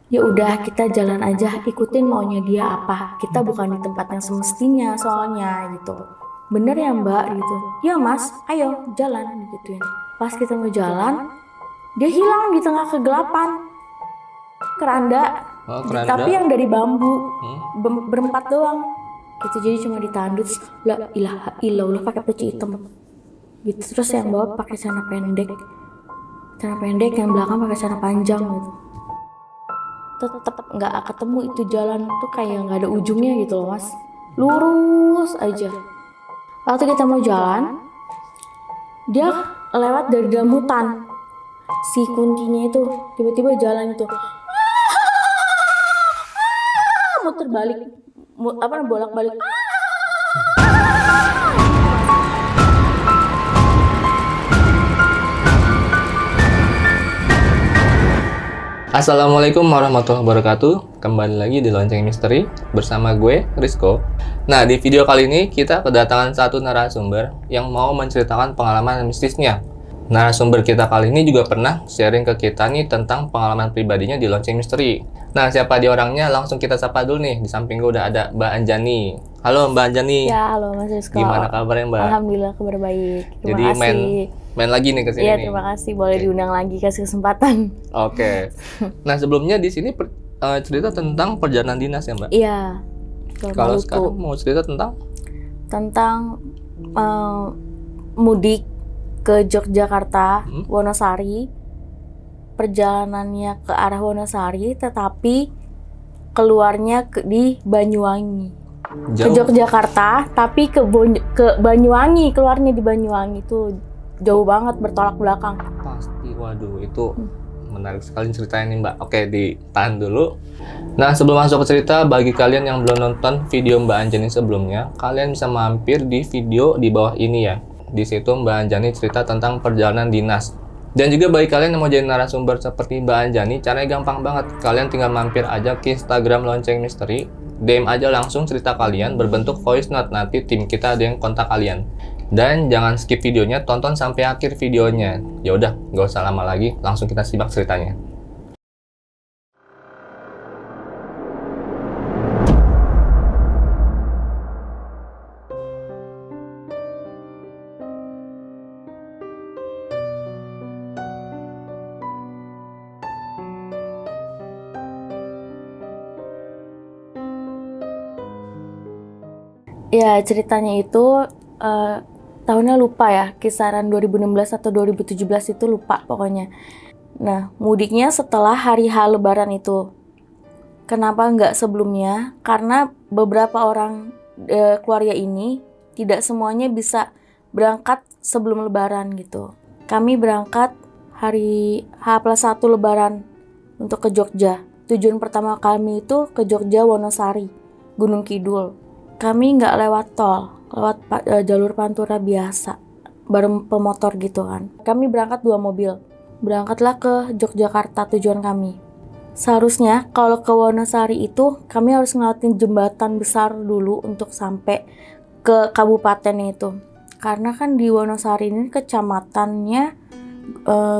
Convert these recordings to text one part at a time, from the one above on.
Ya udah kita jalan aja, ikutin maunya dia apa. Kita bukan di tempat yang semestinya soalnya gitu. Bener ya Mbak gitu. Ya Mas, ayo jalan gituin. Pas kita mau jalan, dia hilang di tengah kegelapan. Keranda, Oh, tapi keranda. yang dari bambu. Hmm? Berempat doang. Gitu jadi cuma ditanduk. La ilaha illallah pakai peci hitam. Gitu terus yang bawah pakai celana pendek. Celana pendek yang belakang pakai celana panjang gitu. Tetap nggak ketemu itu jalan tuh kayak nggak ada ujungnya gitu loh Mas, lurus aja. Waktu kita mau jalan, dia lewat dari dalam hutan, si kuntinya itu tiba-tiba jalan itu muter balik, apa bolak-balik. Assalamualaikum warahmatullahi wabarakatuh. Kembali lagi di Lonceng Misteri bersama gue, Rizko. Nah, di video kali ini kita kedatangan satu narasumber yang mau menceritakan pengalaman mistisnya. Narasumber kita kali ini juga pernah sharing ke kita nih tentang pengalaman pribadinya di Lonceng Misteri. Nah, siapa dia orangnya? Langsung kita sapa dulu nih. Di samping gue udah ada Mbak Anjani. Halo Mbak Anjani. Ya halo Mas Rizko. Gimana kabarnya Mbak? Alhamdulillah kabar baik. Terima Jadi kasih. main lagi nih ke sini Iya nih. terima kasih boleh Oke. diundang lagi, kasih kesempatan. Oke. Nah, sebelumnya di sini cerita tentang perjalanan dinas ya Mbak? Iya. Kalau Maluku. sekarang mau cerita tentang eh, mudik ke Yogyakarta, Hmm? Wonosari, perjalanannya ke arah Wonosari, tetapi keluarnya di Banyuwangi. Ke Jauh. Yogyakarta, tapi ke Banyuwangi, keluarnya di Banyuwangi itu jauh banget, bertolak belakang. Pasti, waduh, itu menarik sekali ceritanya nih Mbak. Oke, ditahan dulu. Nah, sebelum masuk ke cerita, bagi kalian yang belum nonton video Mbak Anjani sebelumnya, kalian bisa mampir di video di bawah ini ya. Di situ Mbak Anjani cerita tentang perjalanan dinas. Dan juga bagi kalian yang mau jadi narasumber seperti Mbak Anjani, caranya gampang banget. Kalian tinggal mampir aja ke Instagram Lonceng Misteri, DM aja langsung cerita kalian berbentuk voice note. Nanti tim kita ada yang kontak kalian. Dan jangan skip videonya, tonton sampai akhir videonya. Ya udah, nggak usah lama lagi, langsung kita simak ceritanya. Ya, ceritanya itu tahunnya lupa ya, kisaran 2016 atau 2017 itu lupa pokoknya. Nah, mudiknya setelah hari H Lebaran itu. Kenapa nggak sebelumnya? Karena beberapa orang keluarga ini tidak semuanya bisa berangkat sebelum Lebaran gitu. Kami berangkat hari H+1 Lebaran untuk ke Jogja. Tujuan pertama kami itu ke Jogja Wonosari, Gunung Kidul. Kami nggak lewat tol, lewat jalur Pantura biasa, bareng pemotor gitu kan. Kami berangkat 2 mobil. Berangkatlah ke Yogyakarta tujuan kami. Seharusnya kalau ke Wonosari itu kami harus ngelewatin jembatan besar dulu untuk sampai ke kabupaten itu. Karena kan di Wonosari ini kecamatannya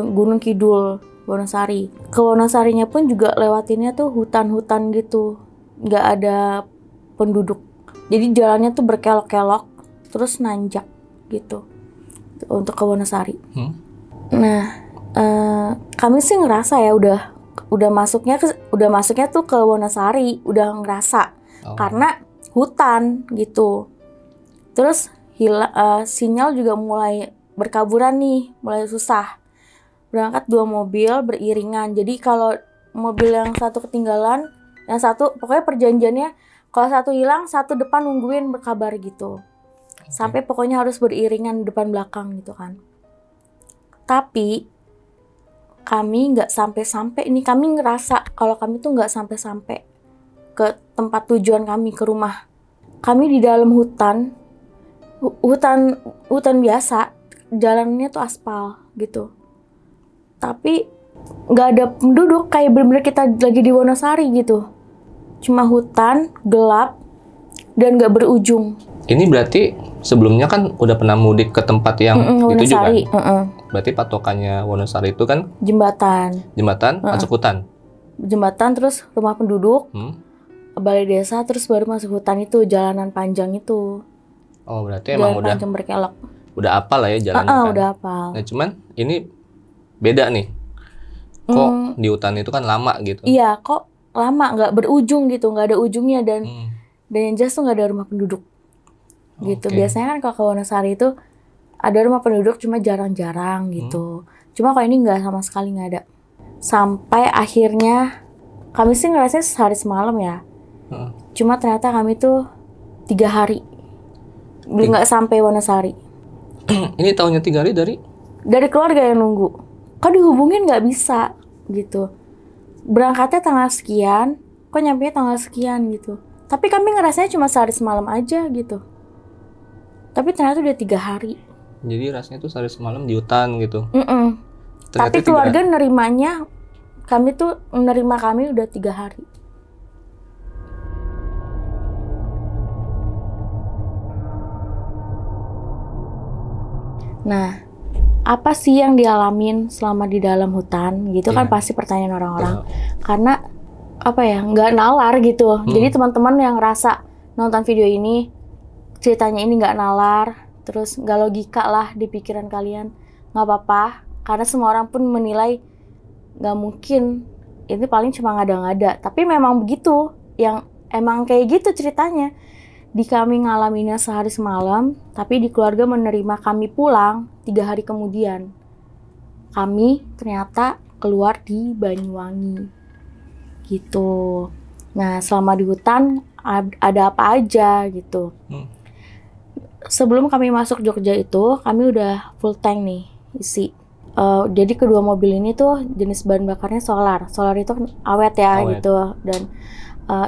Gunung Kidul, Wonosari. Ke Wonosarinya pun juga lewatinnya tuh hutan-hutan gitu, nggak ada penduduk. Jadi jalannya tuh berkelok-kelok, terus nanjak gitu untuk ke Wonosari. Nah, kami sih ngerasa ya udah masuknya tuh ke Wonosari, udah ngerasa karena hutan gitu. Terus sinyal juga mulai berkaburan nih, mulai susah. Berangkat 2 mobil beriringan. Jadi kalau mobil yang satu ketinggalan, yang satu pokoknya perjanjiannya kalau satu hilang, satu depan nungguin berkabar gitu. Sampai pokoknya harus beriringan depan belakang gitu kan. Tapi kami nggak sampai-sampai nih, kami ngerasa kalau kami tuh nggak sampai-sampai ke tempat tujuan kami, ke rumah. Kami di dalam hutan biasa, jalannya tuh aspal gitu. Tapi nggak ada penduduk, kayak bener-bener kita lagi di Wonosari gitu. Cuma hutan, gelap, dan nggak berujung. Ini berarti sebelumnya kan udah pernah mudik ke tempat yang dituju kan? Wonosari. Berarti patokannya Wonosari itu kan Jembatan. jembatan masuk hutan. jembatan, terus rumah penduduk, Hmm? balai desa, terus baru masuk hutan itu, jalanan panjang itu. Oh, berarti emang Jalan panjang berkelok. udah apal lah ya jalannya kan. Udah hafal. Nah, cuman ini beda nih. Kok di hutan itu kan lama gitu. Iya, kok lama, nggak berujung gitu, nggak ada ujungnya, dan yang jelas tuh nggak ada rumah penduduk gitu. Oke. Biasanya kan kalau ke Wonosari itu ada rumah penduduk, cuma jarang-jarang gitu. Cuma kalau ini nggak, sama sekali nggak ada. Sampai akhirnya kami sih ngerasanya sehari semalam ya. Cuma ternyata kami tuh 3 hari belum, nggak sampai Wonosari. Ini tahunya 3 hari Dari keluarga yang nunggu, kok dihubungin nggak bisa gitu. Berangkatnya tanggal sekian, kok nyampe tanggal sekian gitu. Tapi kami ngerasanya cuma sehari semalam aja gitu. Tapi ternyata udah 3 hari. Jadi rasanya tuh sehari semalam di hutan gitu. Ternyata Tapi keluarga nerimanya, kami tuh menerima kami udah 3 hari. Nah, apa sih yang dialamin selama di dalam hutan gitu kan pasti pertanyaan orang-orang. Karena apa ya, nggak nalar gitu. Jadi teman-teman yang ngerasa nonton video ini ceritanya ini nggak nalar, terus nggak logika lah di pikiran kalian, nggak apa-apa. Karena semua orang pun menilai nggak mungkin, ini paling cuma ngada-ngada. Tapi memang begitu, yang emang kayak gitu ceritanya. Di kami ngalaminnya sehari semalam, tapi di keluarga menerima kami pulang 3 hari kemudian. Kami ternyata keluar di Banyuwangi gitu. Nah, selama di hutan ada apa aja gitu. Sebelum kami masuk Jogja itu, kami udah full tank nih isi. Jadi kedua mobil ini tuh jenis bahan bakarnya solar. Solar itu kan awet ya gitu, dan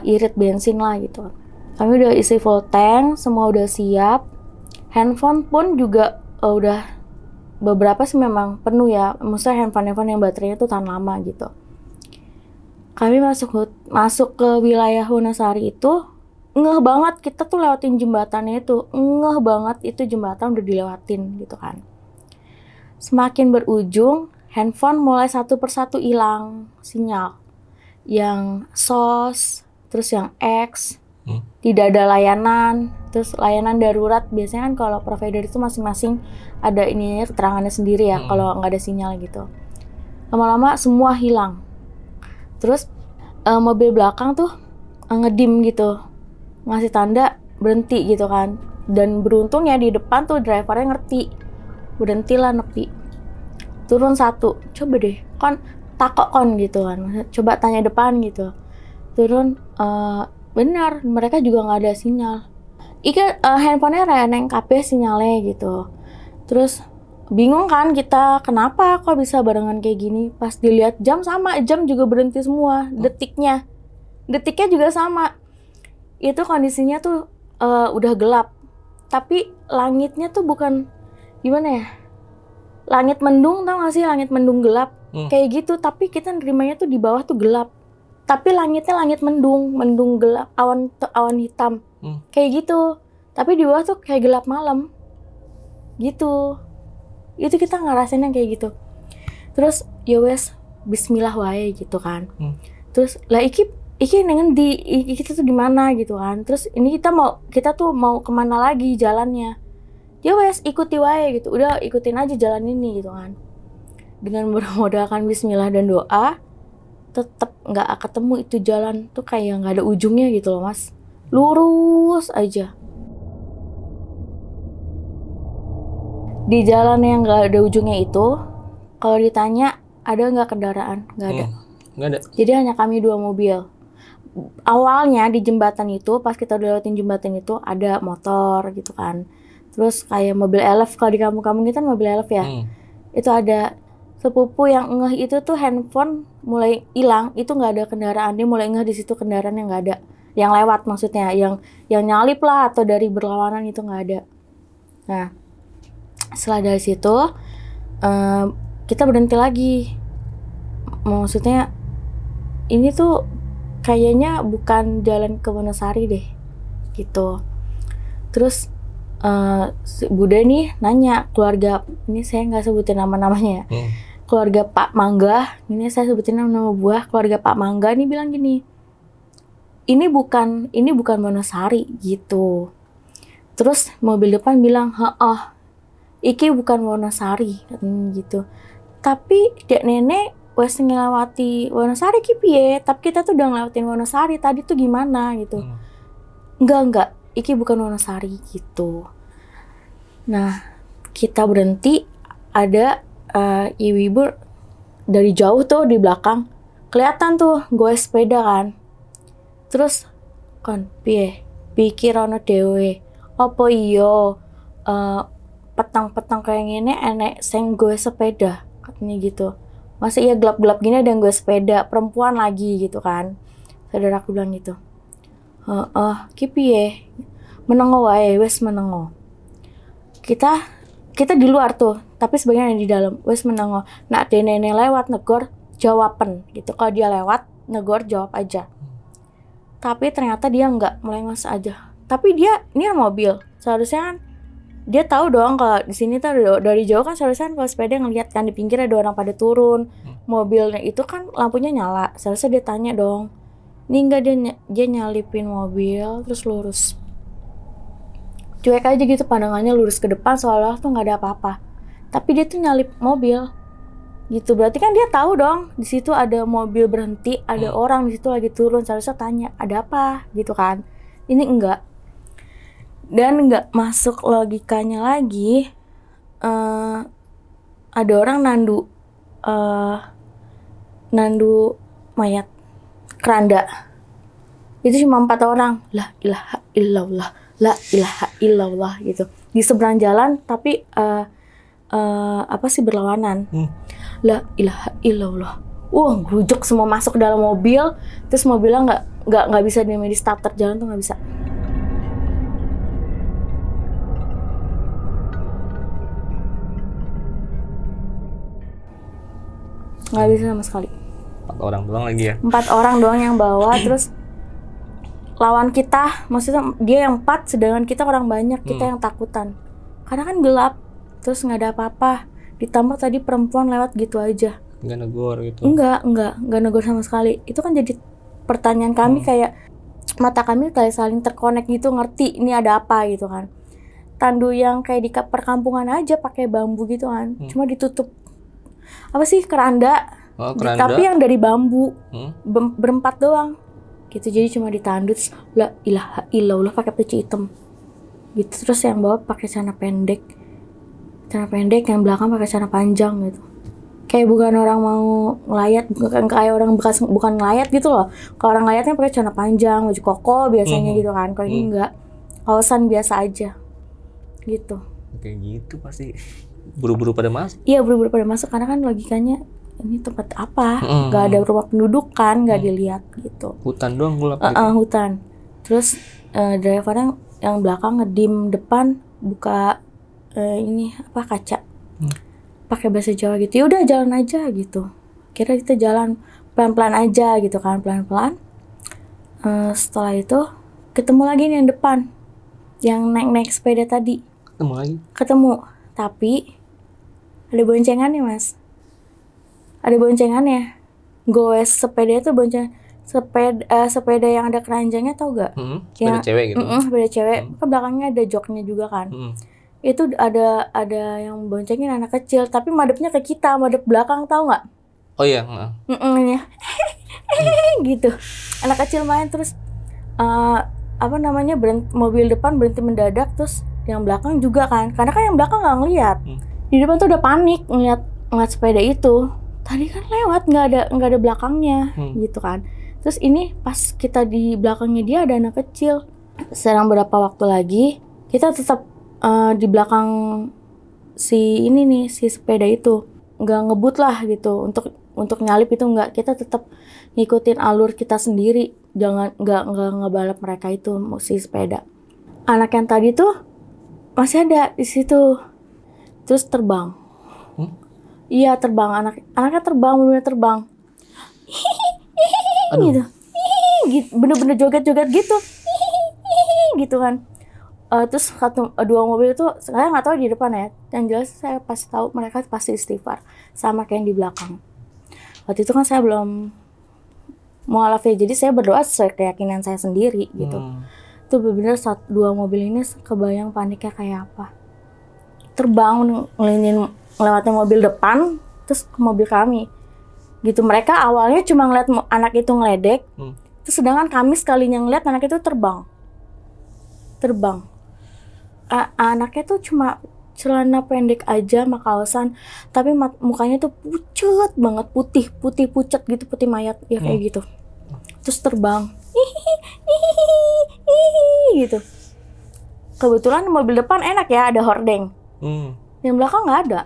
irit bensin lah gitu. Kami udah isi full tank, semua udah siap. Handphone pun juga udah beberapa sih memang penuh ya. Maksudnya handphone yang baterainya tuh tahan lama gitu. Kami masuk ke wilayah Wonosari itu ngeh banget, kita tuh lewatin jembatannya itu. Ngeh banget itu jembatan udah dilewatin gitu kan. Semakin berujung, handphone mulai satu persatu hilang sinyal. Yang SOS, terus yang X, tidak ada layanan, terus layanan darurat. Biasanya kan kalau provider itu masing-masing ada ininya, keterangannya sendiri ya, kalau nggak ada sinyal gitu. Lama-lama semua hilang. Terus mobil belakang tuh ngedim gitu, ngasih tanda berhenti gitu kan. Dan beruntungnya di depan tuh drivernya ngerti, berhentilah nepi. Turun satu, coba deh, kon takok kon gitu kan, coba tanya depan gitu. Turun, benar, mereka juga nggak ada sinyal. Handphonenya reneng kabeh sinyalnya gitu. Terus bingung kan kita, kenapa kok bisa barengan kayak gini. Pas dilihat jam sama, jam juga berhenti semua. Detiknya juga sama. Itu kondisinya tuh udah gelap. Tapi langitnya tuh bukan, gimana ya, langit mendung, tau gak sih, langit mendung gelap. Kayak gitu, tapi kita nerimanya tuh di bawah tuh gelap. Tapi langitnya langit mendung gelap, awan hitam, kayak gitu. Tapi di bawah tuh kayak gelap malam, gitu. Itu kita ngerasainnya kayak gitu. Terus ya wes, Bismillah wae gitu kan. Terus lah iki nengen kita tuh di mana gitu kan. Terus ini kita tuh mau kemana lagi jalannya? Ya wes, ikuti wae gitu. Udah ikutin aja jalan ini gitu kan. Dengan bermodalkan Bismillah dan doa, tetap nggak ketemu itu jalan tuh, kayak nggak ada ujungnya gitu loh mas, lurus aja di jalan yang nggak ada ujungnya itu. Kalau ditanya ada nggak kendaraan, nggak ada. Jadi hanya kami 2 mobil. Awalnya di jembatan itu, pas kita udah lewatin jembatan itu, ada motor gitu kan, terus kayak mobil elf. Kalau di kampung-kampung kita kan mobil elf ya. Itu ada sepupu yang ngeh itu tuh handphone mulai hilang, itu nggak ada kendaraan. Dia mulai ngeh di situ kendaraan yang nggak ada, yang lewat maksudnya, yang nyalip lah atau dari berlawanan, itu nggak ada. Nah, setelah dari situ kita berhenti lagi. Maksudnya ini tuh kayaknya bukan jalan ke Wonosari deh gitu. Terus si Bude nih nanya keluarga, ini saya nggak sebutin nama-namanya ya. keluarga Pak Mangga, ini saya sebutin nama buah, keluarga Pak Mangga nih bilang gini, ini bukan Wonosari gitu. Terus mobil depan bilang, iki bukan Wonosari gitu. Tapi dek nenek wes ngelewati Wonosari ki piye? Tapi kita tuh udah ngelewatin Wonosari tadi tuh gimana gitu. Enggak, iki bukan Wonosari gitu. Nah, kita berhenti, ada ibu-ibu dari jauh tuh di belakang. Kelihatan tuh gue sepeda kan. Terus kon piye? Pikir ono dhewe. Apa iya petang-petang kayak gini enek sing gue sepeda katanya gitu. Masa iya gelap-gelap gini ada yang gue sepeda, perempuan lagi gitu kan. Saudaraku bilang gitu. Ki piye? Menengo wae, wes menengo. Kita di luar tuh, tapi sebagian ada di dalam. Wes menengo. Nah, ada nenek lewat negor jawaban gitu. Kalau dia lewat negor jawab aja. Tapi ternyata dia enggak, melengos aja. Tapi dia ini mobil. Seharusnya kan dia tahu dong kalau di sini tuh dari jauh kan seharusnya kalau sepeda ngelihat kan di pinggir ada orang pada turun. Mobilnya itu kan lampunya nyala. Seharusnya dia tanya dong. Ini enggak, dia nyalipin mobil terus lurus. Cuek aja gitu pandangannya, lurus ke depan seolah tuh nggak ada apa-apa. Tapi dia tuh nyalip mobil. Gitu berarti kan dia tahu dong di situ ada mobil berhenti, ada orang di situ lagi turun. Seharusnya tanya, "Ada apa?" gitu kan. Ini enggak. Dan nggak masuk logikanya lagi, ada orang nandu mayat keranda. Itu cuma 4 orang. La ilaha illallah, la ilaha illallah gitu. Di seberang jalan tapi berlawanan. La ilaha illallah. Gerujuk semua masuk ke dalam mobil. Terus mobilnya nggak bisa di starter, jalan tuh nggak bisa. Nggak bisa sama sekali. 4 orang doang lagi ya? 4 orang doang yang bawa. Terus lawan kita, maksudnya dia yang 4 sedangkan kita orang banyak, kita yang takutan karena kan gelap, terus nggak ada apa-apa, ditambah tadi perempuan lewat gitu aja, Nggak negor gitu? Enggak negor sama sekali. Itu kan jadi pertanyaan kami, kayak mata kami kayak saling terkonek gitu, ngerti ini ada apa gitu kan. Tandu yang kayak di perkampungan aja pakai bambu gitu kan, cuma ditutup apa sih, keranda. Tapi yang dari bambu, berempat doang gitu. Jadi cuma ditandu, la ilaha illallah, pakai peci hitam gitu. Terus yang bawah pakai celana pendek, yang belakang pakai celana panjang gitu. Kayak bukan orang mau ngelayat, kayak orang bukan ngelayat gitu loh. Kalau orang ngelayatnya pakai celana panjang, baju koko biasanya gitu kan. Kalau ini enggak, kaosan biasa aja gitu. Kayak gitu pasti buru-buru pada masuk. Iya, buru-buru pada masuk karena kan logikanya ini tempat apa? Nggak ada rumah penduduk kan, nggak dilihat gitu. Hutan doang gelap gitu. Hutan. Terus drivernya yang belakang ngedim depan, buka kaca. Pakai bahasa Jawa gitu. Ya udah jalan aja gitu. Kira kita jalan pelan-pelan aja gitu kan, pelan-pelan. Setelah itu ketemu lagi nih yang depan, yang naik sepeda tadi. Ketemu, tapi ada boncengannya, Mas. Ada boncengannya. Goes sepeda itu bonceng sepeda yang ada keranjangnya, tau gak? Sepeda cewek gitu. Sepeda cewek. Ke belakangnya ada joknya juga kan. Itu ada yang boncengin anak kecil, tapi madepnya ke kita, madep belakang, tau gak? Oh iya. Gitu. Anak kecil main terus mobil depan berhenti mendadak, terus yang belakang juga kan. Karena kan yang belakang nggak ngeliat. Di depan tuh udah panik ngeliat sepeda itu. Tadi kan lewat nggak ada belakangnya gitu kan. Terus ini pas kita di belakangnya dia ada anak kecil. Selang berapa waktu lagi kita tetap di belakang si sepeda itu, nggak ngebut lah gitu untuk nyalip itu, nggak. Kita tetap ngikutin alur kita sendiri, nggak ngebalap mereka itu si sepeda. Anak yang tadi tuh masih ada di situ, terus terbang. Iya, terbang, anaknya terbang, bener-bener terbang. Gitu. Bener-bener joget-joget gitu. Gitu kan. Terus dua mobil itu saya nggak tahu di depan ya. Yang jelas saya pasti tahu mereka pasti istighfar sama kayak yang di belakang. Waktu itu kan saya belum mualaf ya, jadi saya berdoa sesuai keyakinan saya sendiri gitu. Itu benar-benar dua mobil ini kebayang paniknya kayak apa. Terbang ngelewatin mobil depan terus ke mobil kami. Gitu, mereka awalnya cuma ngeliat anak itu ngeledek. Terus sedangkan kami sekalinya ngeliat anak itu terbang. Anaknya tuh cuma celana pendek aja sama kaosan, tapi mukanya tuh pucet banget, putih pucet gitu, putih mayat ya kayak gitu. Terus terbang gitu. Kebetulan mobil depan enak ya, ada hordeng. Yang belakang nggak ada.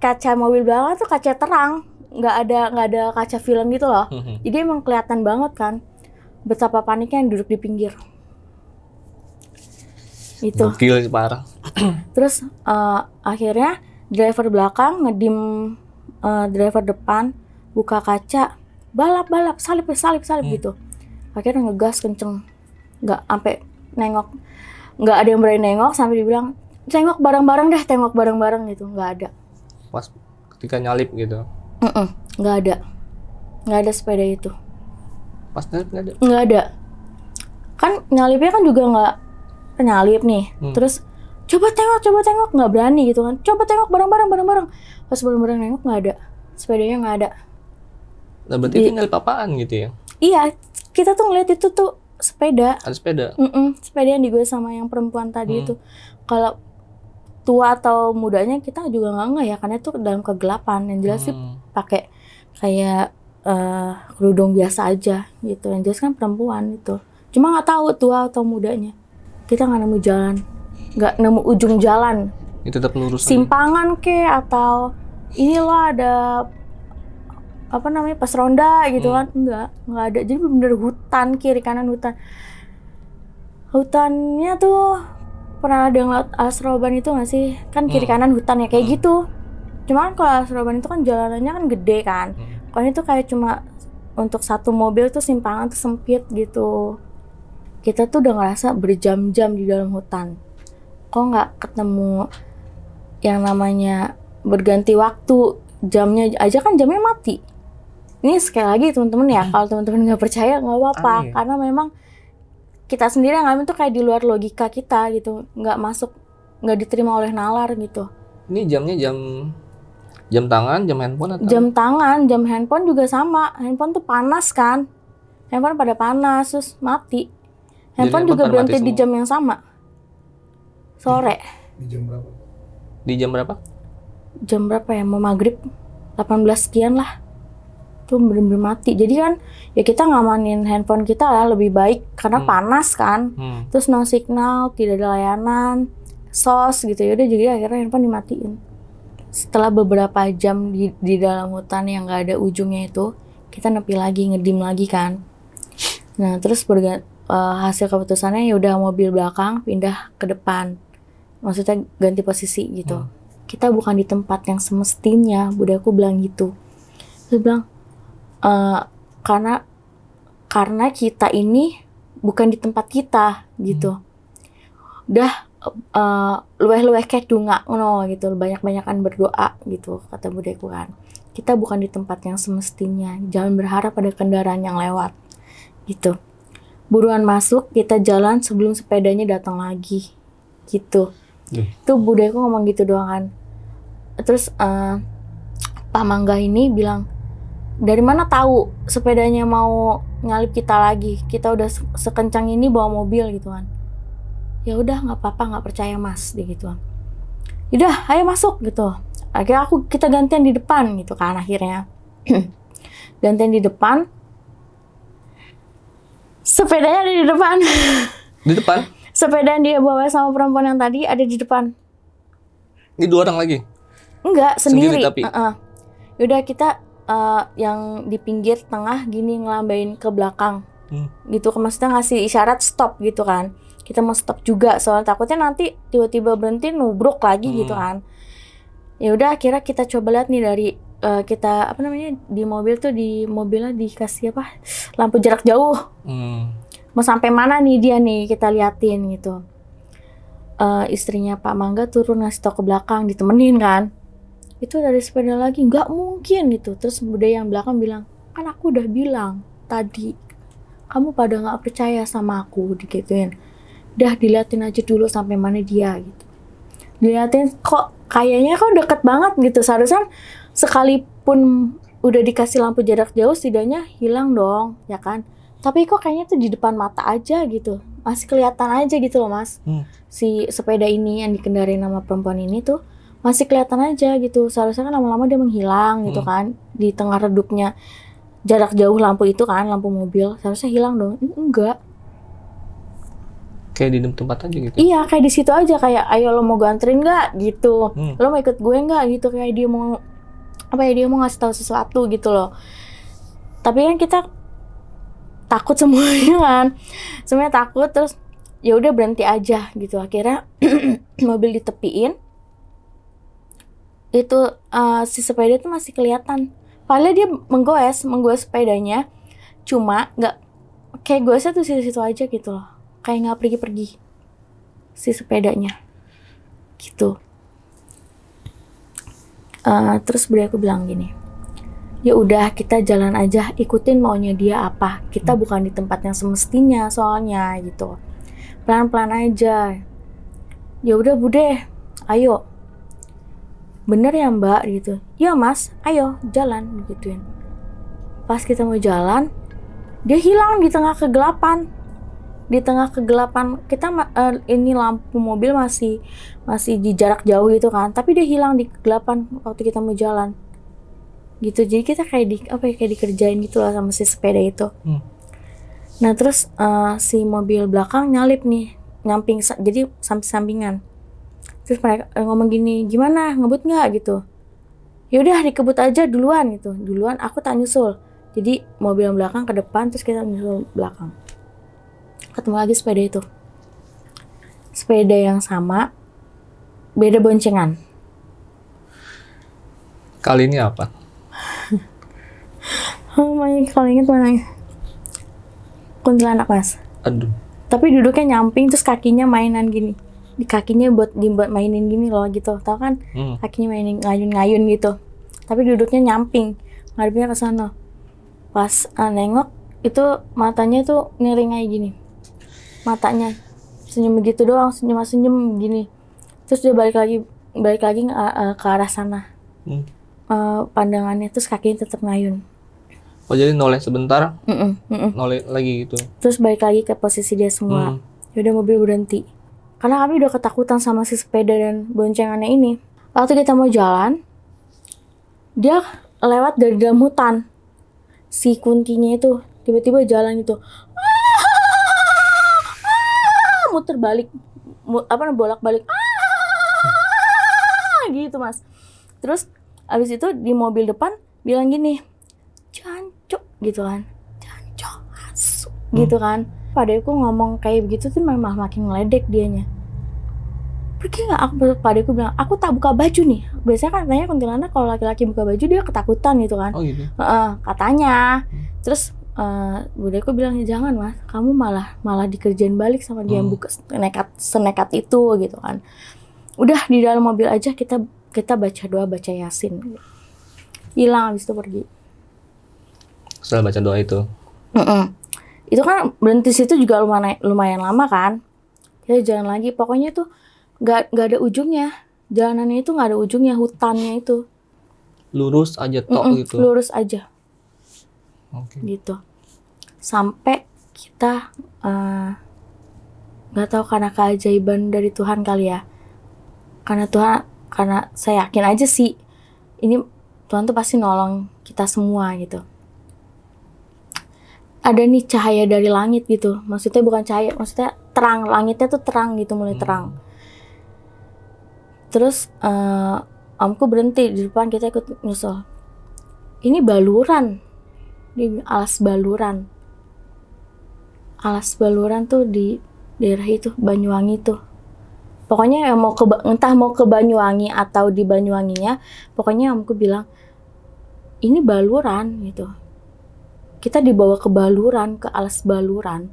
Kaca mobil belakang tuh kaca terang, nggak ada kaca film gitu loh. Jadi emang kelihatan banget kan betapa paniknya yang duduk di pinggir. Itu. Gokil parah. Terus akhirnya driver belakang ngedim driver depan, buka kaca, balap salip gitu. Akhirnya ngegas kenceng, nggak sampai nengok, nggak ada yang berani nengok sampai dibilang tengok bareng-bareng gitu, nggak ada. Pas ketika nyalip gitu. Nggak ada sepeda itu. Pas nyalip nggak ada. Nggak ada. Kan nyalipnya kan juga nggak nyalip nih. Terus coba tengok nggak berani gitu kan. Coba tengok bareng-bareng. Pas bareng-bareng nengok nggak ada. Sepedanya nggak ada. Nah, berarti itu nyalip apaan gitu ya? Iya, kita tuh ngeliat itu tuh sepeda. Ada sepeda. Sepeda yang digoyang sama yang perempuan tadi itu. Kalau tua atau mudanya kita juga nggak ya, karena itu dalam kegelapan. Yang jelas sih pakai kayak kerudung biasa aja gitu. Yang jelas kan perempuan itu. Cuma nggak tahu tua atau mudanya. Kita nggak nemu jalan, nggak nemu ujung jalan. Itu tetap lurus. Simpangan atau ini loh ada apa namanya pas ronda gitu kan? Nggak ada. Jadi bener hutan, kiri kanan hutan. Hutannya tuh pernah ada yang laut Asroban itu nggak sih? Kan kiri kanan hutan ya kayak gitu. Cuman kalau Asroban itu kan jalanannya kan gede kan. Kalau itu kayak cuma untuk satu mobil tuh simpangan tuh sempit gitu. Kita tuh udah ngerasa berjam-jam di dalam hutan. Kok nggak ketemu yang namanya berganti waktu, jamnya aja kan jamnya mati. Ini sekali lagi teman-teman ya, kalau teman-teman nggak percaya nggak apa-apa, karena memang kita sendiri yang ngalamin tuh kayak di luar logika kita gitu, nggak masuk, nggak diterima oleh nalar gitu. Ini jamnya jam tangan, jam handphone atau? Jam tangan, jam handphone juga sama. Handphone tuh panas kan, handphone pada panas terus mati. Handphone juga berhenti di jam yang sama. Sore. Di jam berapa? Di jam berapa? Jam berapa ya? Mau maghrib 18 sekian lah. Tuh bener-bener mati. Jadi kan ya kita ngamanin handphone kita lah lebih baik karena panas kan. Terus no signal, tidak ada layanan, sos gitu ya udah, jadi akhirnya handphone dimatiin. Setelah beberapa jam di dalam hutan yang nggak ada ujungnya itu, kita nepi lagi, ngedim lagi kan. Nah terus hasil keputusannya ya udah mobil belakang pindah ke depan, maksudnya ganti posisi gitu. Kita bukan di tempat yang semestinya, budaku bilang gitu. Dia bilang karena kita ini bukan di tempat kita gitu. Udah luweh-luweh kayak dunga ngono gitu, banyak-banyakan berdoa gitu kata budaku kan. Kita bukan di tempat yang semestinya, jangan berharap pada kendaraan yang lewat gitu. Buruan masuk, kita jalan sebelum sepedanya datang lagi gitu. Tuh budaku ngomong gitu doang kan. Terus Pak Mangga ini bilang, dari mana tahu sepedanya mau nyalip kita lagi? Kita udah sekencang ini bawa mobil gitu kan. Ya udah nggak apa-apa, nggak percaya mas, dia gitu kan. Udah ayo masuk gitu. Akhirnya kita gantian di depan gitu kan akhirnya. Gantian di depan. Sepedanya ada di depan. Di depan? Sepeda yang dia bawa sama perempuan yang tadi ada di depan. Ini 2 orang lagi? Enggak, sendiri tapi? Yaudah kita yang di pinggir tengah gini ngelambain ke belakang. Gitu, maksudnya ngasih isyarat stop gitu kan. Kita mau stop juga, soalnya takutnya nanti tiba-tiba berhenti nubruk lagi gitu kan. Ya udah akhirnya kita coba lihat nih dari kita apa namanya di mobil tuh, di mobilnya dikasih apa lampu jarak jauh. Mau sampai mana nih dia nih, kita liatin gitu. istrinya Pak Mangga turun ngasih tau ke belakang, ditemenin kan. Itu dari sepeda lagi, nggak mungkin gitu. Terus bude yang belakang bilang, kan aku udah bilang tadi, kamu pada nggak percaya sama aku, digituin. Udah diliatin aja dulu sampai mana dia gitu. Diliatin kok kayaknya kok deket banget gitu. Seharusnya sekalipun udah dikasih lampu jarak jauh setidaknya hilang dong, ya kan? Tapi kok kayaknya tuh di depan mata aja gitu. Masih kelihatan aja gitu loh, Mas. Si sepeda ini yang dikendarain sama perempuan ini tuh masih kelihatan aja gitu. Seharusnya kan lama-lama dia menghilang gitu kan. Di tengah redupnya jarak jauh lampu itu kan, lampu mobil. Seharusnya hilang dong. Enggak. Kayak di tempat aja gitu. Iya, kayak di situ aja, kayak ayo lo mau gue anterin nggak gitu. Lo mau ikut gue nggak gitu, kayak dia mau apa ya, dia mau ngasih tahu sesuatu gitu loh. Tapi kan kita takut semuanya kan. Semuanya takut, terus ya udah berhenti aja gitu. Akhirnya mobil ditepiin. Itu si sepeda itu masih kelihatan. Padahal dia menggoes sepedanya. Cuma nggak kayak goesnya tuh situ-situ aja gitu loh. Kayak nggak pergi-pergi si sepedanya gitu. Terus beliau aku bilang gini, ya udah kita jalan aja, ikutin maunya dia apa. Kita bukan di tempat yang semestinya soalnya gitu. Pelan-pelan aja. Ya udah bude, ayo. Bener ya mbak gitu. Ya mas, ayo jalan gituin. Pas kita mau jalan, dia hilang di tengah kegelapan. Di tengah kegelapan kita ini lampu mobil masih di jarak jauh gitu kan, tapi dia hilang di kegelapan waktu kita mau jalan gitu. Jadi kita kayak kayak dikerjain gitu lah sama si sepeda itu. Nah terus si mobil belakang nyalip nih, nyamping, jadi samping-sampingan. Terus mereka ngomong gini, gimana ngebut nggak gitu. Yaudah dikebut aja duluan gitu, duluan aku tak nyusul. Jadi mobil yang belakang ke depan, terus kita nyusul belakang. Ketemu lagi sepeda itu, sepeda yang sama, beda boncengan. Kali ini apa? Oh my, kalau inget mana? Kuntilanak mas. Aduh. Tapi duduknya nyamping, terus kakinya mainan gini. Di kakinya buat mainin gini loh gitu, tau kan? Kakinya mainin ngayun-ngayun gitu. Tapi duduknya nyamping, ngadepnya ke sana. Pas nengok itu matanya tuh niring kayak gini. Matanya senyum begitu doang, senyum gini. Terus dia balik lagi ke arah sana. Pandangannya, terus kakinya tetap ngayun. Oh jadi noleh sebentar, noleh lagi gitu. Terus balik lagi ke posisi dia semula. Yaudah mobil berhenti. Karena kami udah ketakutan sama si sepeda dan boncengannya ini. Waktu kita mau jalan, dia lewat dari dalam hutan. Si kuntinya itu tiba-tiba jalan gitu. Muter balik, bolak-balik. Gitu mas. Terus abis itu di mobil depan bilang gini, jancok gitu kan, jancok asu gitu kan. Padeku ngomong kayak begitu tuh memang makin ngeledek dianya. Pergi nggak? Padeku bilang, aku tak buka baju nih. Biasanya katanya kuntilanak kalau laki-laki buka baju dia ketakutan gitu kan. Oh gitu. Katanya. Terus budeku bilang, jangan mas, kamu malah dikerjain balik sama dia yang buka senekat itu gitu kan. Udah di dalam mobil aja kita baca doa, baca yasin. Hilang, habis itu pergi. Setelah baca doa itu. Itu kan berhenti situ juga lumayan lama kan. Kita jalan lagi, pokoknya tuh nggak ada ujungnya. Jalanannya itu nggak ada ujungnya, hutannya itu. Lurus aja tok gitu. Lurus aja. Oke. Gitu. Sampai kita nggak tahu karena keajaiban dari Tuhan kali ya. Karena saya yakin aja sih ini Tuhan tuh pasti nolong kita semua gitu. Ada nih cahaya dari langit gitu. Maksudnya bukan cahaya, maksudnya terang. Langitnya tuh terang gitu, mulai terang. Terus omku berhenti di depan, kita ikut nyusul. Ini baluran, di alas baluran. Alas baluran tuh di daerah itu, Banyuwangi tuh. Pokoknya entah mau ke Banyuwangi atau di Banyuwanginya, pokoknya omku bilang, ini baluran gitu. Kita dibawa ke baluran, ke alas baluran.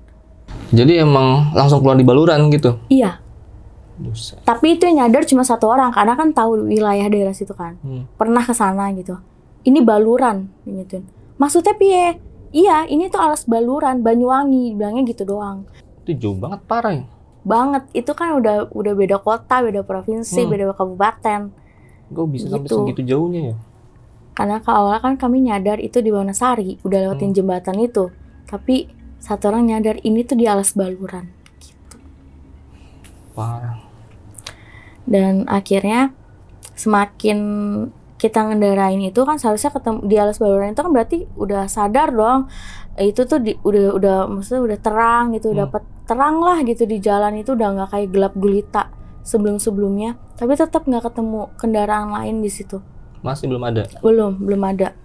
Jadi emang langsung keluar di baluran gitu? Iya. Buset. Tapi itu yang nyadar cuma satu orang karena kan tahu wilayah daerah situ kan. Pernah ke sana gitu. Ini Baluran gitu. Maksudnya piye? Iya, ini tuh alas Baluran, Banyuwangi, bilangnya gitu doang. Itu jauh banget, parah ya. Banget. Itu kan udah beda kota, beda provinsi, beda kabupaten. Gue bisa sampai Gitu. segitu jauhnya ya. Karena awalnya kan kami nyadar itu di Wonosari, udah lewatin jembatan itu. Tapi satu orang nyadar ini tuh di alas Baluran. Parah. Dan akhirnya semakin kita ngendarain itu kan seharusnya ketemu di alas Baluran itu kan berarti udah sadar dong. Itu tuh udah maksudnya udah terang gitu, dapat terang lah gitu di jalan itu, udah nggak kayak gelap gulita sebelum-sebelumnya. Tapi tetap nggak ketemu kendaraan lain di situ. Masih belum ada. Belum ada.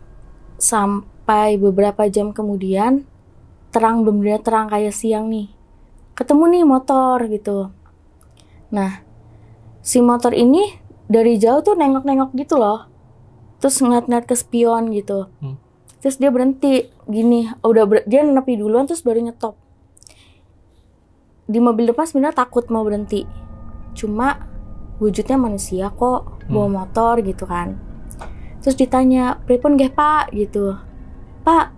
Sampai beberapa jam kemudian terang, bener-bener terang kayak siang nih. Ketemu nih motor gitu. Nah, si motor ini dari jauh tuh nengok-nengok gitu loh. Terus ngeliat-ngeliat ke spion gitu. Terus dia berhenti gini, dia nepi duluan terus baru nyetop. Di mobil depan sebenarnya takut mau berhenti. Cuma wujudnya manusia kok, bawa motor gitu kan. Terus ditanya, "Pripun nggih, Pak?" gitu. Pak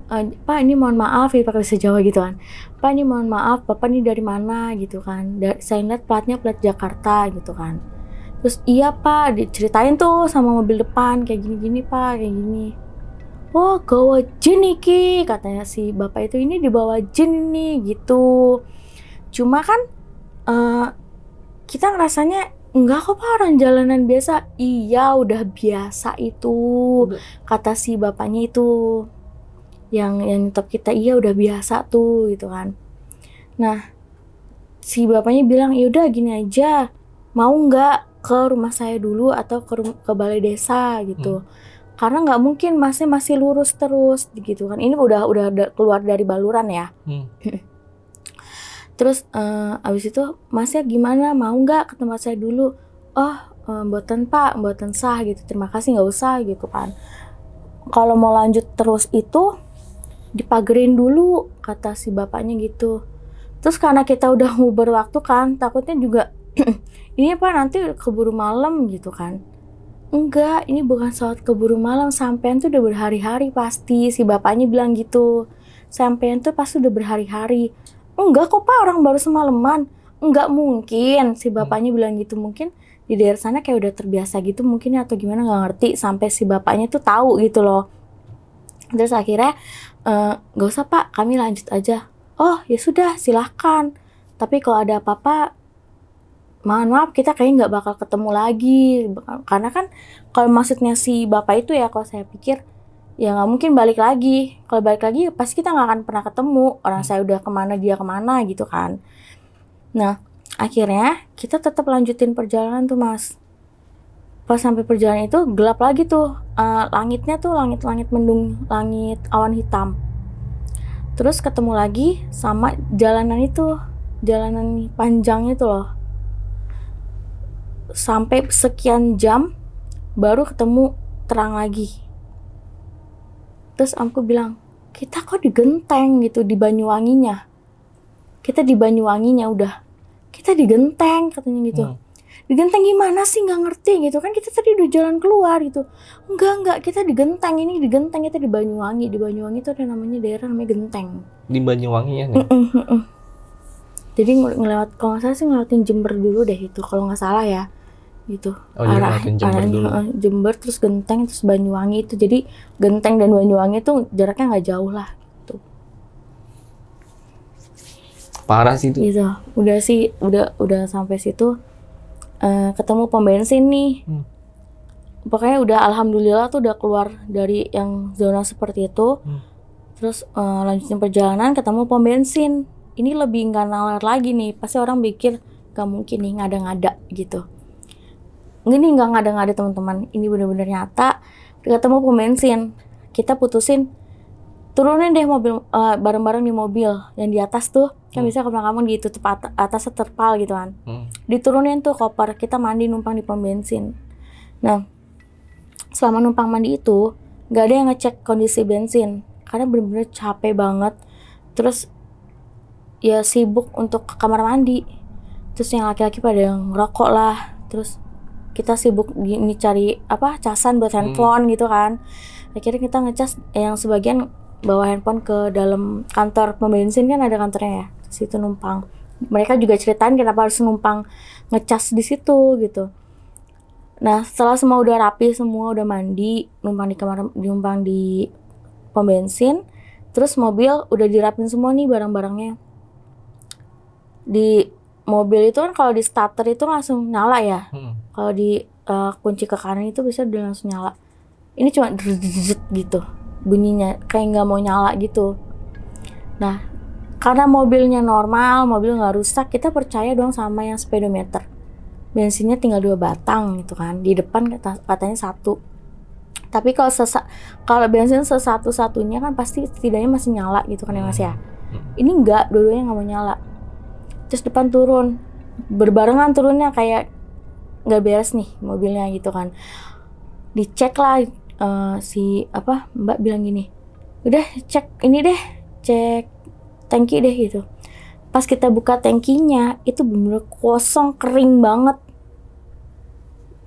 ini mohon maaf, ya pakai bahasa Jawa gitu kan. "Pak ini mohon maaf, Bapak ini dari mana?" gitu kan. Saya lihat platnya plat Jakarta gitu kan. Terus iya Pak, diceritain tuh sama mobil depan kayak gini-gini Pak, kayak gini. "Wah, gawa jin iki," katanya si bapak itu, "ini dibawa jin ini," gitu. Cuma kan kita ngerasanya enggak kok Pak, orang jalanan biasa. "Iya, udah biasa itu," kata si bapaknya itu. Yang nyetop kita, "Iya udah biasa tuh," gitu kan. Nah, si bapaknya bilang, "Yaudah gini aja, mau nggak ke rumah saya dulu atau ke balai desa gitu." Karena nggak mungkin masnya masih lurus terus gitu kan. Ini udah keluar dari Baluran ya. Terus abis itu, "Masnya gimana, mau nggak ke tempat saya dulu?" "Oh, mboten Pak, mboten sah gitu, terima kasih nggak usah," gitu kan. "Kalau mau lanjut terus itu dipagerin dulu," kata si bapaknya gitu. Terus karena kita udah mau berwaktu kan, takutnya juga ini Pak nanti keburu malam gitu kan. "Enggak, ini bukan soal keburu malam, sampean tuh udah berhari-hari pasti," si bapaknya bilang gitu. "Sampean tuh pasti udah berhari-hari." "Enggak kok Pak, orang baru semalaman." "Enggak mungkin," si bapaknya bilang gitu. Mungkin di daerah sana kayak udah terbiasa gitu mungkin atau gimana, nggak ngerti, sampai si bapaknya tuh tahu gitu loh. Terus akhirnya, "Gak usah Pak, kami lanjut aja." "Oh ya sudah, silahkan. Tapi kalau ada apa-apa, mohon maaf kita kayaknya nggak bakal ketemu lagi." Karena kan kalau maksudnya si bapak itu ya, kalau saya pikir ya nggak mungkin balik lagi. Kalau balik lagi pasti kita nggak akan pernah ketemu. Orang saya udah kemana, dia kemana gitu kan. Nah, akhirnya kita tetap lanjutin perjalanan tuh Mas. Pas sampai perjalanan itu gelap lagi tuh, langitnya tuh langit mendung, langit awan hitam. Terus ketemu lagi sama jalanan itu, jalanan panjang itu loh. Sampai sekian jam baru ketemu terang lagi. Terus aku bilang, "Kita kok di Genteng gitu, di Banyuwanginya. Kita di Banyuwanginya udah. Kita di Genteng," katanya gitu. "Di Genteng gimana sih, nggak ngerti gitu kan, kita tadi udah jalan keluar gitu." Enggak, kita di Genteng, ini di Genteng, kita di Banyuwangi. Di Banyuwangi itu ada namanya daerah namanya Genteng. Di Banyuwangi ya nih. Jadi kalau nggak salah sih ngelewatin Jember dulu deh itu, kalau nggak salah ya gitu. Oh, jadi ngelewatin Jember dulu. Jember terus Genteng terus Banyuwangi itu. Jadi Genteng dan Banyuwangi itu jaraknya nggak jauh lah gitu. Parah sih itu. Gitu. Udah sampai situ. Ketemu pom bensin nih. Pokoknya udah alhamdulillah tuh udah keluar dari yang zona seperti itu. Terus lanjutin perjalanan, ketemu pom bensin. Ini lebih nggak nalar lagi nih. Pasti orang pikir gak mungkin nih ngada-ngada gitu. Ini nggak ngada-ngada teman-teman. Ini bener-bener nyata. Ketemu pom bensin. Kita putusin turunin deh mobil, bareng-bareng di mobil yang di atas tuh. Kan bisa kamu ditutup atasnya terpal gitu kan. Diturunin tuh koper, kita mandi numpang di pom bensin. Nah, selama numpang mandi itu gak ada yang ngecek kondisi bensin karena bener-bener capek banget. Terus ya sibuk untuk ke kamar mandi. Terus yang laki-laki pada yang ngerokok lah. Terus kita sibuk ini cari casan buat handphone gitu kan. Akhirnya kita ngecas yang sebagian bawa handphone ke dalam kantor pom bensin, kan ada kantornya ya, situ numpang. Mereka juga ceritain kenapa harus numpang ngecas di situ gitu. Nah setelah semua udah rapi, semua udah mandi, numpang di pom bensin, terus mobil udah dirapin semua nih barang-barangnya. Di mobil itu kan kalau di starter itu langsung nyala ya. Kalau di kunci ke kanan itu bisa udah langsung nyala. Ini cuma gitu bunyinya, kayak nggak mau nyala gitu. Nah karena mobilnya normal, mobil nggak rusak, kita percaya dong sama yang speedometer. Bensinnya tinggal 2 batang gitu kan, di depan katanya 1. Tapi kalau bensin sesatu-satunya kan pasti setidaknya masih nyala gitu kan ya Mas ya. Ini enggak, dua-duanya nggak mau nyala. Terus depan turun, berbarengan turunnya, kayak nggak beres nih mobilnya gitu kan. Dicek lah, Mbak bilang gini, udah cek ini deh, cek tangki deh gitu. Pas kita buka tangkinya itu bener-bener kosong, kering banget.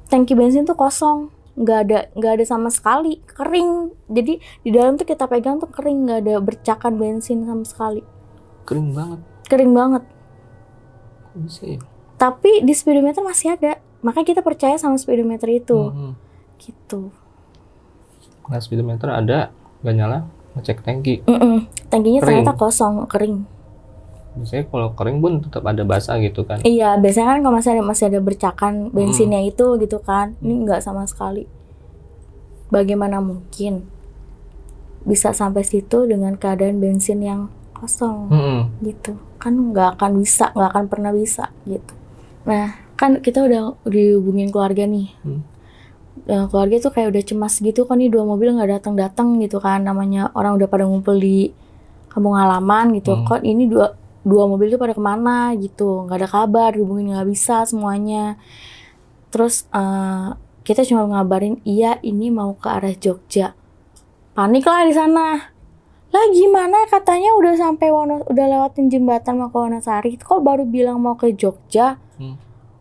Tangki bensin tuh kosong, nggak ada sama sekali, kering. Jadi di dalam tuh kita pegang tuh kering, nggak ada bercakan bensin sama sekali. Kering banget. Kering banget. Kok bisa ya? Tapi di speedometer masih ada, makanya kita percaya sama speedometer itu. Gitu. Nah speedometer ada, nggak nyala, ngecek tangki. Tangkinya Kering. ternyata kosong, kering. Biasanya kalau kering pun tetap ada basah gitu kan. Iya, biasanya kan kalau masih ada bercakan bensinnya itu gitu kan. Ini nggak sama sekali. Bagaimana mungkin bisa sampai situ dengan keadaan bensin yang kosong gitu? Kan nggak akan pernah bisa gitu. Nah, kan kita udah dihubungin keluarga nih. Keluarga tuh kayak udah cemas gitu kan, nih 2 mobil nggak datang gitu kan. Namanya orang udah pada ngumpul di kampung halaman gitu. Kok ini dua mobil itu pada kemana gitu, nggak ada kabar, dihubungin nggak bisa semuanya. Terus kita cuma ngabarin iya ini mau ke arah Jogja. Panik lah di sana. Lah gimana, katanya udah sampai udah lewatin jembatan mau ke Wonosari, kok baru bilang mau ke Jogja?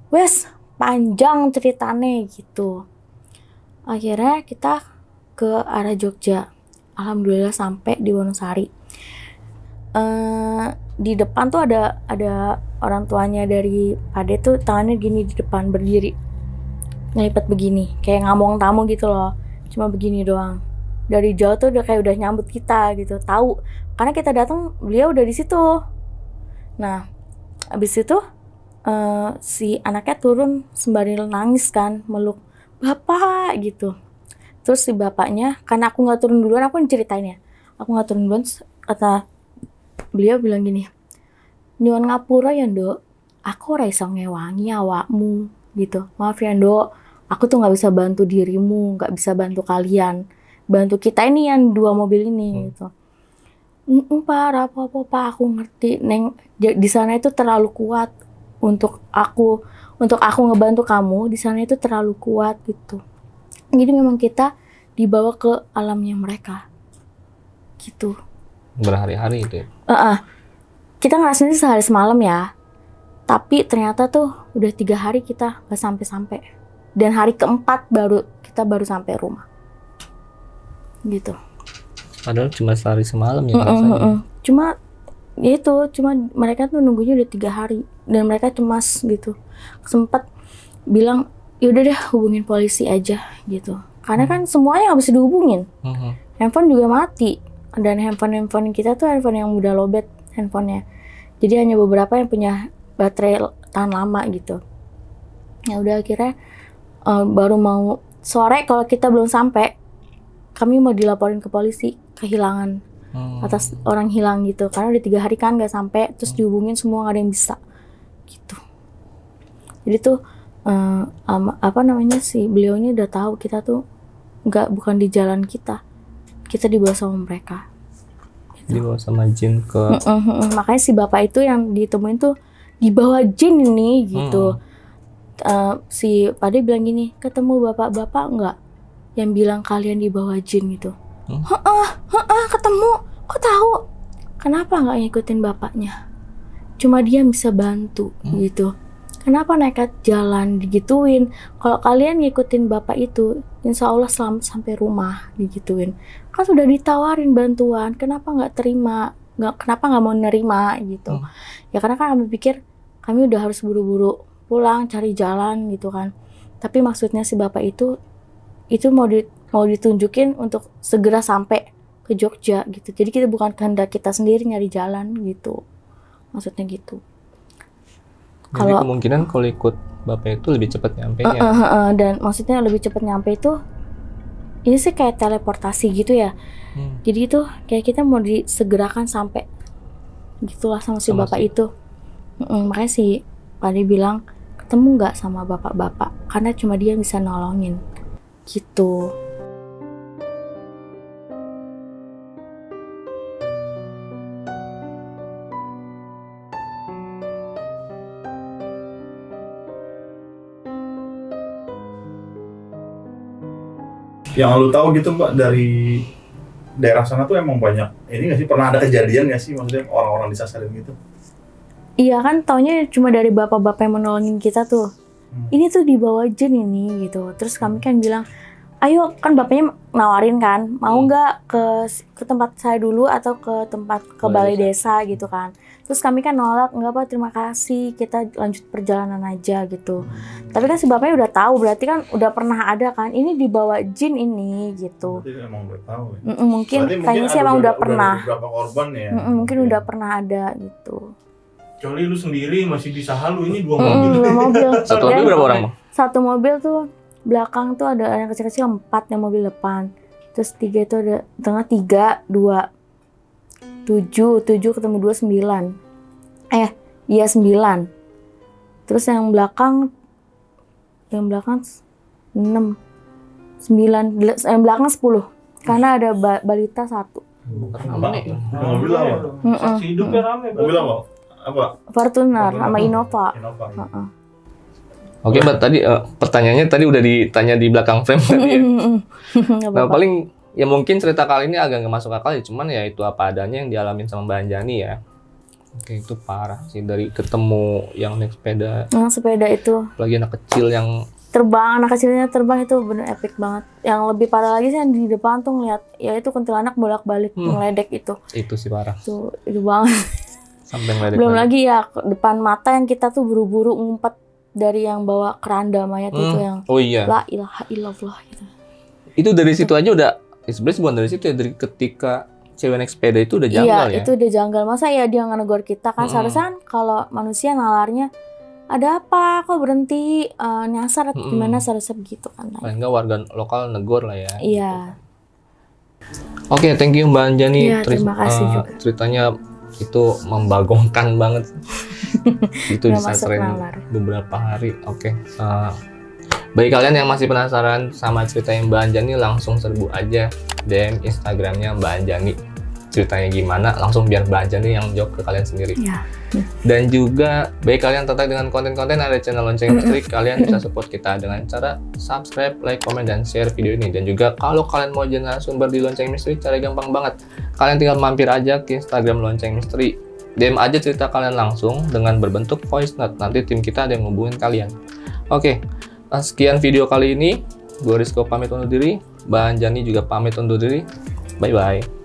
Wes panjang ceritane gitu. Akhirnya kita ke arah Jogja. Alhamdulillah sampai di Wonosari. Di depan tuh ada orang tuanya dari Pade tuh, tangannya gini di depan berdiri, ngelipat begini, kayak ngomong tamu gitu loh, cuma begini doang. Dari jauh tuh udah nyambut kita gitu, tahu karena kita datang beliau udah di situ. Nah abis itu si anaknya turun sembari nangis kan, meluk bapak gitu. Terus si bapaknya, karena aku nggak turun duluan, aku ceritain ya, aku nggak turun duluan, kata beliau bilang gini, nyuwun ngapura ya Nduk, aku ora iso ngewangi awakmu gitu. Maaf ya Nduk, aku tuh nggak bisa bantu dirimu, nggak bisa bantu kalian, bantu kita ini yang 2 mobil ini gitu. Pak, apa-apa aku ngerti Neng, di sana itu terlalu kuat untuk aku ngebantu kamu, di sana itu terlalu kuat gitu. Jadi memang kita dibawa ke alamnya mereka gitu. Berhari-hari itu ya? Kita ngerasain sehari semalam ya, tapi ternyata tuh udah 3 hari kita gak sampai-sampai, dan hari keempat kita baru sampai rumah gitu. Padahal cuma sehari semalam ya rasanya. Cuma mereka tuh nunggunya udah 3 hari dan mereka cemas gitu. Sempat bilang yaudah deh hubungin polisi aja gitu, karena kan semuanya nggak bisa dihubungin. Handphone juga mati, dan handphone kita tuh handphone yang udah lowbat handphonenya, jadi hanya beberapa yang punya baterai tahan lama gitu. Ya udah akhirnya baru mau sore, kalau kita belum sampai, kami mau dilaporin ke polisi kehilangan, atas orang hilang gitu, karena udah 3 hari kan nggak sampai, terus dihubungin semua nggak ada yang bisa gitu. Jadi tuh si beliau ini udah tahu kita tuh bukan di jalan kita dibawa sama mereka gitu. Dibawa sama jin ke makanya si bapak itu yang ditemuin tuh dibawa jin ini gitu. Si Pade bilang gini, ketemu bapak-bapak nggak yang bilang kalian dibawa jin gitu? Ketemu. Kok tahu? Kenapa nggak ngikutin bapaknya? Cuma dia bisa bantu gitu. kenapa nekat jalan digituin? Kalau kalian ngikutin bapak itu, insya Allah selamat sampai rumah digituin. Kan sudah ditawarin bantuan, kenapa nggak terima? Kenapa nggak mau nerima gitu? Ya karena kan kami pikir kami udah harus buru-buru pulang cari jalan gitu kan. Tapi maksudnya si bapak itu mau ditunjukin untuk segera sampai ke Jogja gitu. Jadi kita bukan kehendak kita sendiri nyari jalan gitu. Maksudnya gitu. Jadi kemungkinan kalau ikut bapak itu lebih cepat nyampenya. Dan maksudnya lebih cepat nyampe itu, ini sih kayak teleportasi gitu ya. Jadi itu kayak kita mau disegerakan sampai gitulah sama si bapak itu. Makanya si Padi bilang ketemu nggak sama bapak-bapak karena cuma dia bisa nolongin gitu. Yang lu tahu gitu Mbak dari daerah sana tuh emang banyak ini nggak sih, pernah ada kejadian nggak sih maksudnya orang-orang disasarin gitu? Iya kan taunya cuma dari bapak-bapak yang menolongin kita tuh. Ini tuh dibawa jin ini gitu. Terus kami kan bilang, ayo kan bapaknya nawarin kan, mau nggak ke tempat saya dulu atau ke balai desa gitu kan. Terus kami kan nolak, enggak Pak, terima kasih, kita lanjut perjalanan aja gitu. Tapi kan si bapaknya udah tahu, berarti kan udah pernah ada kan, ini dibawa jin ini gitu. Berarti emang udah tahu ya? Mungkin kayaknya sih emang udah pernah. Beberapa korban ya? Mungkin udah pernah ada gitu. Kecuali lu sendiri masih bisa halu, ini 2 mobil. 2 mobil. Satu mobil berapa orang, Bang? Satu mobil tuh belakang tuh ada yang kecil-kecil 4 yang mobil depan. Terus 3 itu ada tengah 3, 2. 7 ketemu 2, 9. Iya 9. Terus yang belakang 6, 9, yang belakang 10. Karena ada balita 1. Mobil apa? Saksi hidupnya rame. Mobil apa? Apa? Fortuner sama Innova. Oke, Mbak, tadi pertanyaannya tadi udah ditanya di belakang frame tadi ya. Nah, paling ya mungkin cerita kali ini agak nggak masuk akal ya, cuman ya itu apa adanya yang dialamin sama Mbak Anjani ya. Oke, itu parah sih, dari ketemu yang naik sepeda. Yang sepeda itu. Lagi anak kecil yang terbang, anak kecilnya terbang itu bener epic banget. Yang lebih parah lagi sih yang di depan tuh ngeliat, ya itu kuntilanak bolak-balik ngeledek itu. Itu sih parah. Itu banget. Sampai ngeledek. Belum lagi ya depan mata yang kita tuh buru-buru ngumpet dari yang bawa keranda mayat itu yang. Oh iya. La ilaha illallah gitu. Itu dari situ aja udah, sebenarnya bukan dari situ ya, dari ketika cewek naik sepeda itu udah janggal ya. Iya, itu udah janggal. Masa ya dia nggak negor kita kan? Seharusnya kan kalau manusia nalarnya, ada apa? Kok berhenti? Nyasar atau gimana? Seharusnya begitu kan? Paling nggak warga lokal negor lah ya. Iya. Oke, thank you Mbak Anjani. Iya, terima kasih juga. Ceritanya itu membagongkan banget. Itu disasarin beberapa hari. Oke. Bagi kalian yang masih penasaran sama ceritanya Mbak Anjani, langsung serbu aja DM Instagramnya Mbak Anjani. Ceritanya gimana, langsung biar Mbak Anjani yang jawab ke kalian sendiri. Iya. Dan juga bagi kalian tertarik dengan konten-konten ada channel Lonceng Misteri, kalian bisa support kita dengan cara subscribe, like, komen, dan share video ini. Dan juga kalau kalian mau jadi narasumber di Lonceng Misteri, cara gampang banget. Kalian tinggal mampir aja ke Instagram Lonceng Misteri. DM aja cerita kalian langsung dengan berbentuk voice note. Nanti tim kita ada yang ngubungin kalian. Oke, sekian video kali ini. Gue Rizko pamit undur diri. Mbak Anjani juga pamit undur diri. Bye-bye.